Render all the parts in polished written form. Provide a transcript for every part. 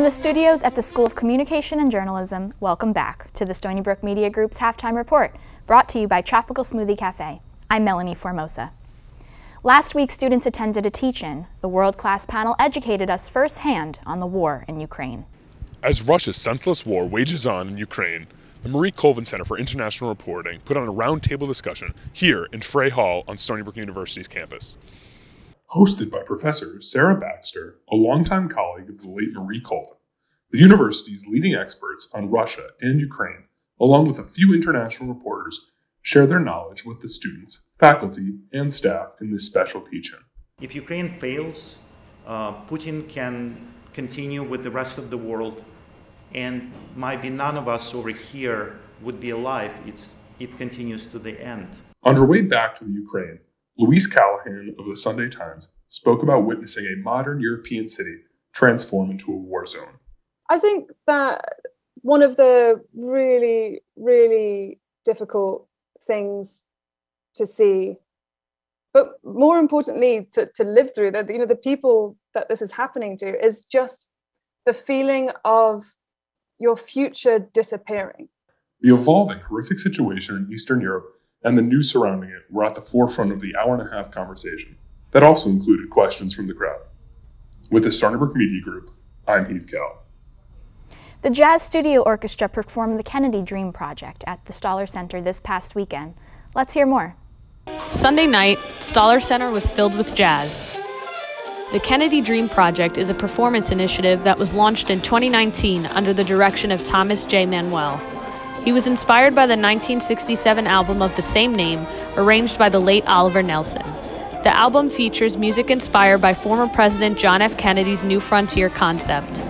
From the studios at the School of Communication and Journalism, welcome back to the Stony Brook Media Group's Halftime Report, brought to you by Tropical Smoothie Cafe. I'm Melanie Formosa. Last week, students attended a teach-in. The world-class panel educated us firsthand on the war in Ukraine. As Russia's senseless war wages on in Ukraine, the Marie Colvin Center for International Reporting put on a roundtable discussion here in Frey Hall on Stony Brook University's campus. Hosted by Professor Sarah Baxter, a longtime colleague of the late Marie Colvin, the university's leading experts on Russia and Ukraine, along with a few international reporters, share their knowledge with the students, faculty, and staff in this special teach-in. If Ukraine fails, Putin can continue with the rest of the world, and maybe none of us over here would be alive. It continues to the end. On her way back to the Ukraine, Louise Callahan of the Sunday Times spoke about witnessing a modern European city transform into a war zone. I think that one of the really, really difficult things to see, but more importantly to live through, that the people that this is happening to, is just the feeling of your future disappearing. The evolving horrific situation in Eastern Europe and the news surrounding it were at the forefront of the hour-and-a-half conversation. That also included questions from the crowd. With the Stony Brook Media Group, I'm Heath Cal. The Jazz Studio Orchestra performed the Kennedy Dream Project at the Stoller Center this past weekend. Let's hear more. Sunday night, Stoller Center was filled with jazz. The Kennedy Dream Project is a performance initiative that was launched in 2019 under the direction of Thomas J. Manuel. He was inspired by the 1967 album of the same name, arranged by the late Oliver Nelson. The album features music inspired by former President John F. Kennedy's New Frontier concept.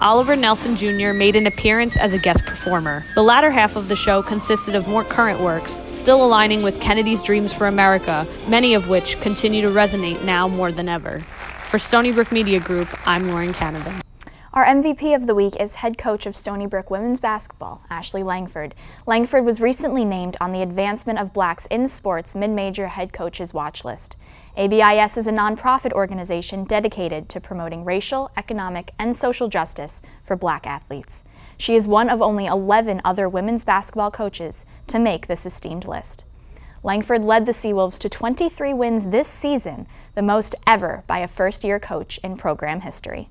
Oliver Nelson Jr. made an appearance as a guest performer. The latter half of the show consisted of more current works, still aligning with Kennedy's dreams for America, many of which continue to resonate now more than ever. For Stony Brook Media Group, I'm Lauren Canavan. Our MVP of the week is head coach of Stony Brook women's basketball, Ashley Langford. Langford was recently named on the Advancement of Blacks in Sports Mid-Major Head Coaches Watch List. ABIS is a nonprofit organization dedicated to promoting racial, economic, and social justice for Black athletes. She is one of only 11 other women's basketball coaches to make this esteemed list. Langford led the Seawolves to 23 wins this season, the most ever by a first-year coach in program history.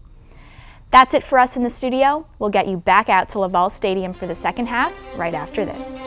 That's it for us in the studio. We'll get you back out to Laval Stadium for the second half right after this.